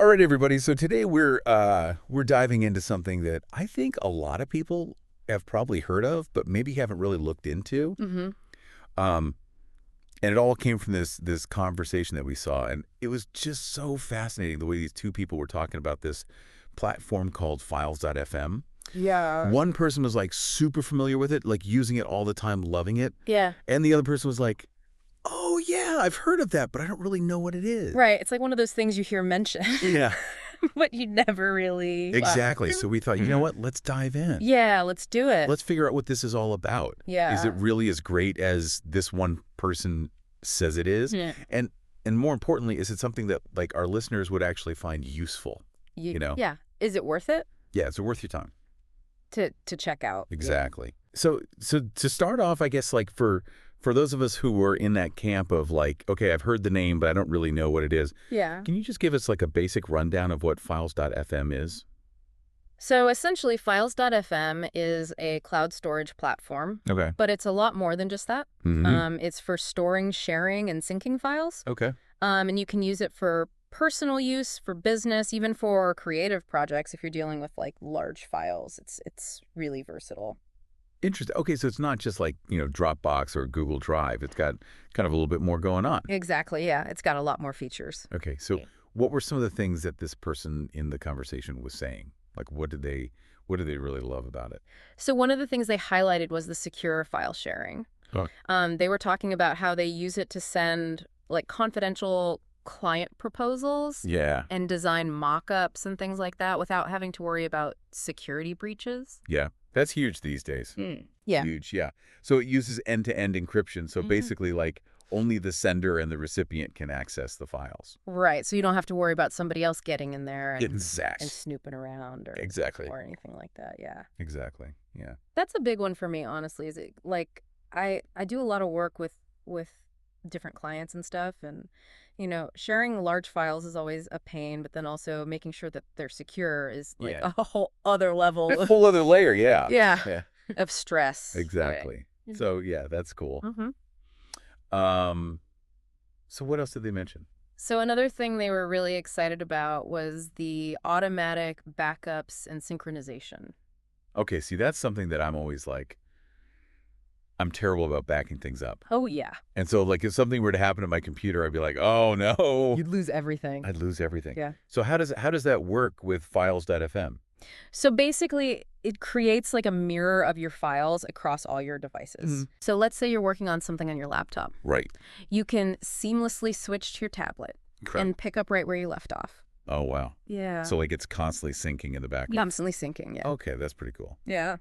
All right, everybody. So today we're diving into something that I think a lot of people have probably heard of, but maybe haven't really looked into. Mm-hmm. Um, and it all came from this conversation that we saw, and it was just so fascinating the way these two people were talking about this platform called Files.fm. Yeah. One person was like super familiar with it, like using it all the time, loving it, Yeah. and the other person was like, "Oh yeah, I've heard of that, but I don't really know what it is." Right. It's like one of those things you hear mentioned, Yeah. but you never really. Exactly. So we thought, you know what? Let's dive in. Yeah, let's do it. Let's figure out what this is all about. Yeah. Is it really as great as this one person says it is? Yeah. And more importantly, is it something that like our listeners would actually find useful? You know? Yeah. Is it worth it Yeah, is it worth your time? to check out? Exactly. So to start off, I guess like for those of us who were in that camp of like, okay, I've heard the name, but I don't really know what it is. Yeah. Can you just give us like a basic rundown of what Files.fm is? So essentially, Files.fm is a cloud storage platform, Okay. but it's a lot more than just that. Mm-hmm. It's for storing, sharing, and syncing files. Okay. And you can use it for personal use, for business, even for creative projects if you're dealing with like large files. It's really versatile. Interesting. Okay, so it's not just like, Dropbox or Google Drive. It's got kind of a little bit more going on. Exactly, yeah. It's got a lot more features. Okay, so what were some of the things that this person in the conversation was saying? Like, what did they really love about it? So one of the things they highlighted was the secure file sharing. Oh. They were talking about how they use it to send like confidential client proposals Yeah. and design mock-ups and things like that without having to worry about security breaches. Yeah. That's huge these days. Yeah. Huge, yeah. So it uses end-to-end encryption. So basically, like, only the sender and the recipient can access the files. Right, so you don't have to worry about somebody else getting in there and Exactly. snooping around or anything like that, yeah. Exactly, yeah. That's a big one for me, honestly, is it like I do a lot of work with different clients and stuff, and sharing large files is always a pain, but then also making sure that they're secure is like a whole other level. A whole other layer, yeah. Yeah. Of stress. Exactly. Right. So yeah, that's cool. Mm-hmm. So what else did they mention? So another thing they were really excited about was the automatic backups and synchronization. Okay, see, that's something that I'm always like, I'm terrible about backing things up. Oh, yeah. And so, like, if something were to happen to my computer, I'd be like, oh, no. You'd lose everything. I'd lose everything. Yeah. So how does that work with Files.fm? So basically, it creates like a mirror of your files across all your devices. Mm-hmm. So let's say you're working on something on your laptop. Right. You can seamlessly switch to your tablet and pick up right where you left off. Oh, wow. Yeah. So, like, it's constantly syncing in the background. Constantly syncing, yeah. Okay, that's pretty cool. Yeah.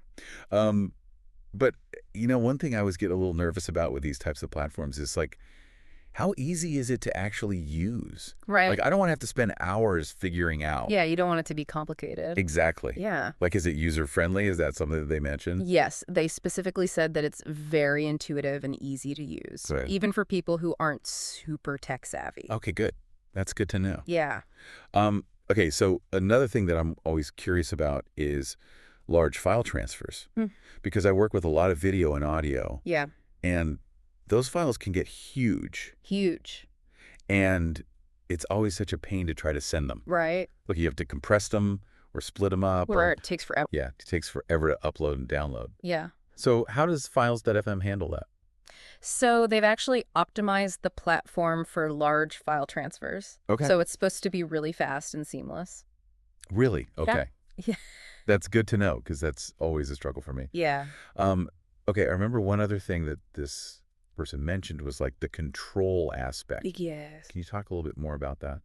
But, one thing I always get a little nervous about with these types of platforms is, like, how easy is it to actually use? Right. Like, I don't want to have to spend hours figuring out. Yeah, you don't want it to be complicated. Exactly. Yeah. Like, is it user-friendly? Is that something that they mentioned? Yes. They specifically said that it's very intuitive and easy to use, Good. even for people who aren't super tech-savvy. Okay, good. That's good to know. Yeah. Okay, so another thing that I'm always curious about is large file transfers. Because I work with a lot of video and audio. Yeah. And those files can get huge. Huge. And it's always such a pain to try to send them. Right. Look, you have to compress them or split them up. Or it takes forever. Yeah, it takes forever to upload and download. Yeah. So how does Files.fm handle that? So they've actually optimized the platform for large file transfers. Okay. So it's supposed to be really fast and seamless. Really? Okay. Yeah. That's good to know because that's always a struggle for me. Yeah. Okay, I remember one other thing that this person mentioned was like the control aspect. Yes. Can you talk a little bit more about that?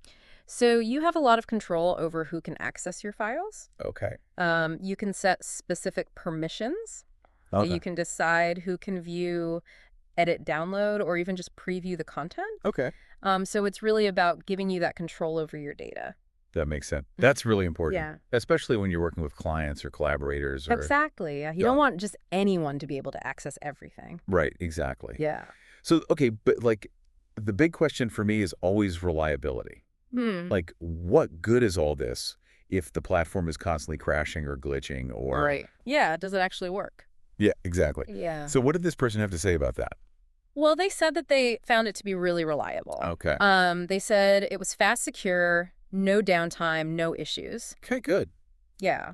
So you have a lot of control over who can access your files. Okay. You can set specific permissions. Okay. You can decide who can view, edit, download, or even just preview the content. Okay. So it's really about giving you that control over your data. That makes sense. That's really important. Yeah. Especially when you're working with clients or collaborators. Or... Exactly. Yeah. You don't want just anyone to be able to access everything. Right. Exactly. Yeah. So, okay, but like the big question for me is always reliability. Like, what good is all this if the platform is constantly crashing or glitching or... Right. Yeah. Does it actually work? Yeah, exactly. Yeah. So what did this person have to say about that? Well, they said that they found it to be really reliable. Okay. They said it was fast, secure, no downtime, no issues. Okay, good. Yeah.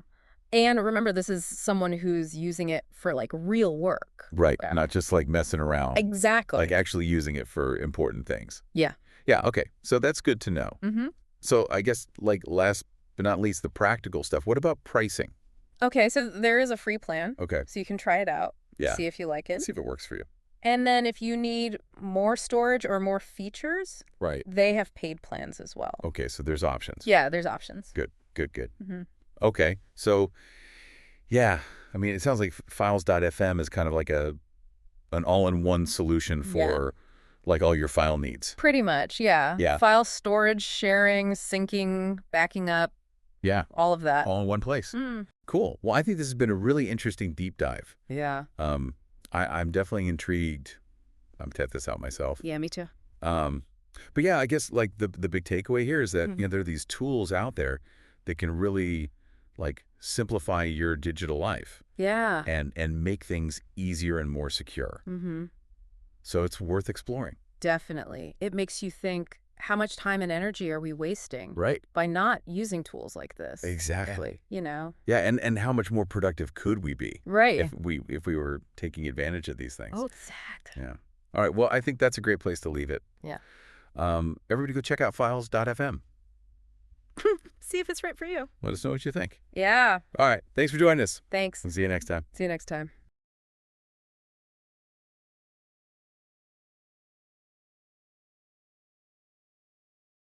And remember, this is someone who's using it for like real work. Right. Yeah. Not just like messing around, like Exactly. actually using it for important things. Yeah. Yeah, okay. So that's good to know. Mm-hmm. So I guess like last but not least, the practical stuff. What about pricing? Okay, so there is a free plan, Okay. so you can try it out, Yeah. see if you like it. See if it works for you. And then if you need more storage or more features, Right. they have paid plans as well. Okay, so there's options. Yeah, there's options. Good, good, good. Mm-hmm. Okay, so yeah, I mean, it sounds like Files.fm is kind of like an all-in-one solution for like all your file needs. Pretty much, yeah. Yeah. File storage, sharing, syncing, backing up, Yeah, all of that. all in one place. Mm. Cool. Well, I think this has been a really interesting deep dive. Yeah. I'm definitely intrigued. I'm gonna test this out myself. Yeah, me too. Um, but yeah, I guess like the big takeaway here is that there are these tools out there that can really like simplify your digital life Yeah. and make things easier and more secure. Mm-hmm. So it's worth exploring. Definitely. It makes you think, how much time and energy are we wasting Right. by not using tools like this? Exactly. You know? Yeah, and how much more productive could we be Right. if we were taking advantage of these things? Oh, exactly. Yeah. All right. Well, I think that's a great place to leave it. Yeah. Everybody go check out Files.fm. See if it's right for you. Let us know what you think. Yeah. All right. Thanks for joining us. Thanks. See you next time. See you next time.